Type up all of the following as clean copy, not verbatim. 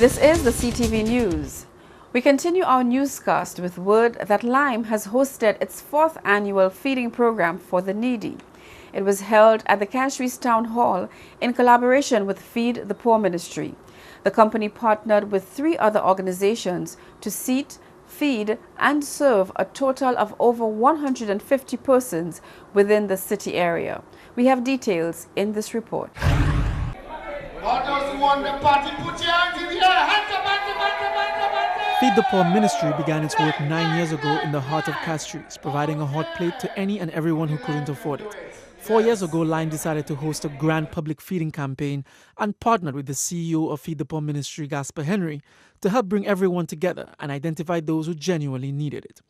This is the CTV News. We continue our newscast with word that Lime has hosted its 4th annual feeding program for the needy. It was held at the Castries Town Hall in collaboration with Feed the Poor Ministry. The company partnered with 3 other organizations to seat, feed and serve a total of over 150 persons within the city area. We have details in this report. Feed the Poor Ministry began its work 9 years ago in the heart of Castries, providing a hot plate to any and everyone who couldn't afford it. 4 years ago, Lime decided to host a grand public feeding campaign and partnered with the CEO of Feed the Poor Ministry, Gaspar Henry, to help bring everyone together and identify those who genuinely needed it.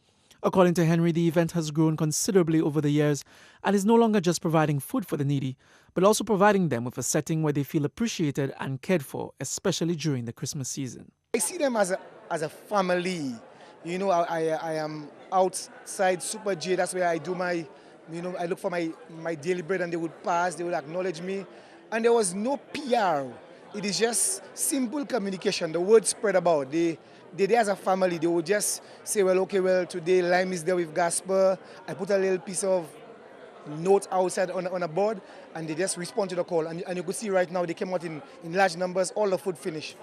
According to Henry, the event has grown considerably over the years and is no longer just providing food for the needy, but also providing them with a setting where they feel appreciated and cared for, especially during the Christmas season. I see them as a family. You know, I am outside Super J. That's where I do my, I look for my daily bread, and they would pass, they would acknowledge me. And there was no PR. It is just simple communication. The word spread about. They there as a family. They would just say, well, okay, well, today Lime is there with Gaspar. I put a little piece of note outside on a board, and they just respond to the call. And you could see right now they came out in large numbers, all the food finished.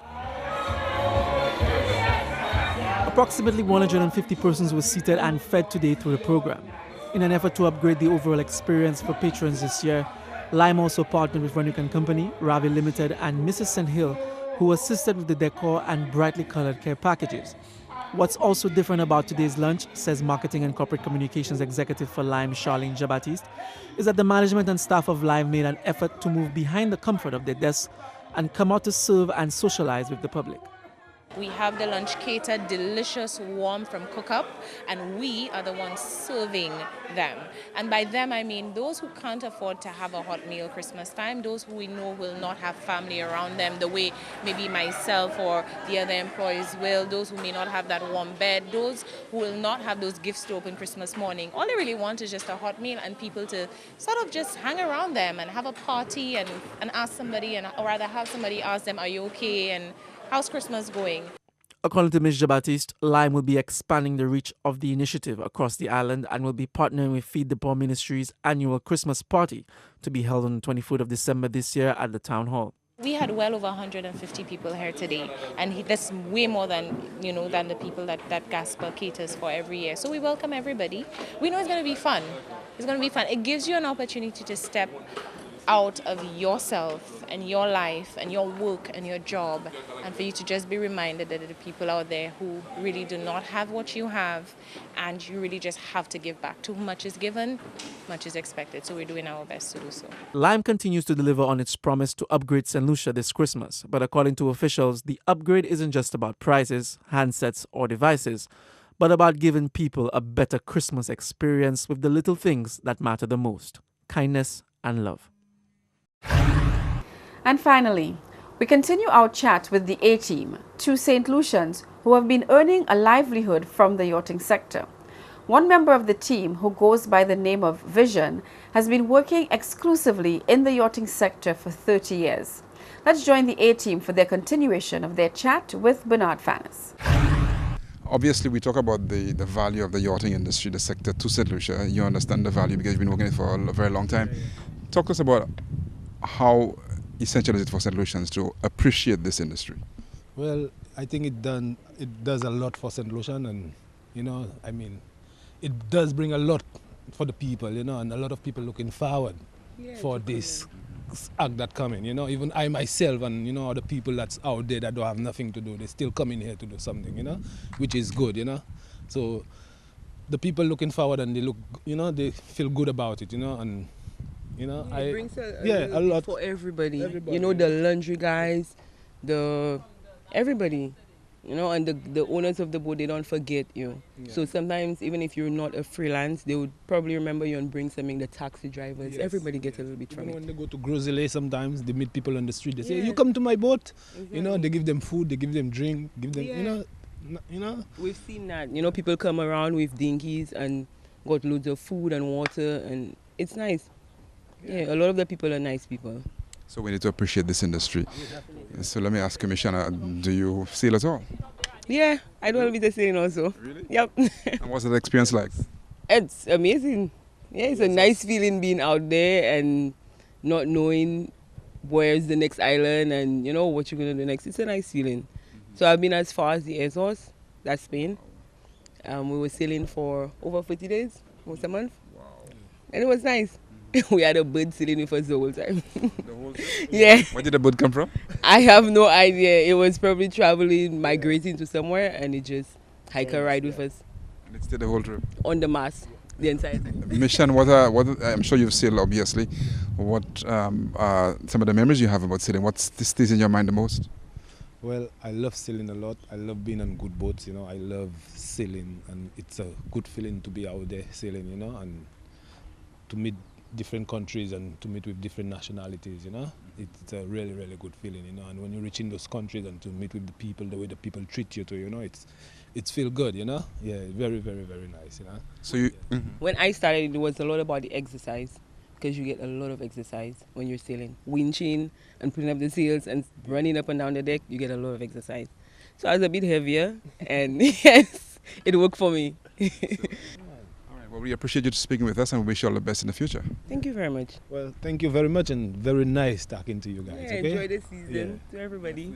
Approximately 150 persons were seated and fed today through the program. In an effort to upgrade the overall experience for patrons this year, Lime also partnered with Renwick & Company, Ravi Limited and Mrs. St. Hill, who assisted with the decor and brightly colored care packages. What's also different about today's lunch, says Marketing and Corporate Communications Executive for Lime, Charlene Jean-Baptiste, is that the management and staff of Lime made an effort to move behind the comfort of their desks and come out to serve and socialize with the public. We have the lunch catered, delicious, warm from Cookup, and we are the ones serving them. And by them, I mean those who can't afford to have a hot meal Christmas time, those who we know will not have family around them the way maybe myself or the other employees will, those who may not have that warm bed, those who will not have those gifts to open Christmas morning. All they really want is just a hot meal and people to sort of just hang around them and have a party and ask somebody, or rather have somebody ask them, are you okay? And how's Christmas going? According to Ms. Jean-Baptiste, Lime will be expanding the reach of the initiative across the island and will be partnering with Feed the Poor Ministry's annual Christmas party to be held on the 24th of December this year at the Town Hall. We had well over 150 people here today, and that's way more than the people that Gaspar caters for every year. So we welcome everybody. We know it's going to be fun. It's going to be fun. It gives you an opportunity to step out of yourself and your life and your work and your job, and for you to just be reminded that there are people out there who really do not have what you have, and you really just have to give back. Too much is given, much is expected, so we're doing our best to do so. Lime continues to deliver on its promise to upgrade St. Lucia this Christmas, but according to officials, the upgrade isn't just about prices, handsets or devices, but about giving people a better Christmas experience with the little things that matter the most: kindness and love. And finally, we continue our chat with the A-Team, 2 St. Lucians who have been earning a livelihood from the yachting sector. One member of the team, who goes by the name of Vision, has been working exclusively in the yachting sector for 30 years. Let's join the A-Team for their continuation of their chat with Bernard Fannis. Obviously, we talk about the value of the yachting industry, the sector to St. Lucia. You understand the value because you've been working it for a very long time. Talk to us about how essential is it for St. Lucians to appreciate this industry? Well, I think it does a lot for St. Lucian, and it does bring a lot for the people, and a lot of people looking forward for this act that coming, even I myself and other people that's out there that don't have nothing to do, they still come in here to do something, which is good, So the people looking forward, and they look, they feel good about it, and it brings a lot for everybody. The laundry guys, everybody, and the owners of the boat, they don't forget you. Yeah. So sometimes, even if you're not a freelance, they would probably remember you and bring something. The taxi drivers, everybody gets a little bit from it. When they go to Groselay, sometimes they meet people on the street. They say, "You come to my boat." Exactly. They give them food, they give them drink, give them, We've seen that. People come around with dinghies and got loads of food and water, and it's nice. Yeah, a lot of the people are nice people. So we need to appreciate this industry. So let me ask Commissioner, do you sail at all? Yeah, I do a bit of sailing also. Really? Yep. And what's the experience like? It's amazing. Yeah, it's a nice feeling being out there and not knowing where's the next island and you know what you're gonna do next. It's a nice feeling. So I've been as far as the Azores, that's Spain. We were sailing for over 40 days, almost a month. Wow. And it was nice. We had a bird sailing with us the whole time. The whole trip? Yeah. Where did the bird come from? I have no idea. It was probably traveling, migrating to somewhere, and it just hike a ride with us And it stayed the whole trip. on the mast the entire time. Mission, I'm sure you've sailed obviously. What some of the memories you have about sailing? What stays in your mind the most? Well, I love sailing a lot. I love being on good boats, you know. I love sailing, and it's a good feeling to be out there sailing, you know, and to meet different countries and to meet with different nationalities, you know. It's a really, really good feeling, you know. And when you reach in those countries and to meet with the people, the way the people treat you, you know, it's feel good, you know. Yeah, very, very, very nice, you know. So you. When I started, it was a lot about the exercise because you get a lot of exercise when you're sailing. Winching and putting up the sails and running up and down the deck, you get a lot of exercise. So I was a bit heavier and yes, it worked for me. All right. Well, we appreciate you speaking with us and we wish you all the best in the future. Thank you very much. Well, thank you very much and very nice talking to you guys, Yeah, okay? enjoy the season to everybody.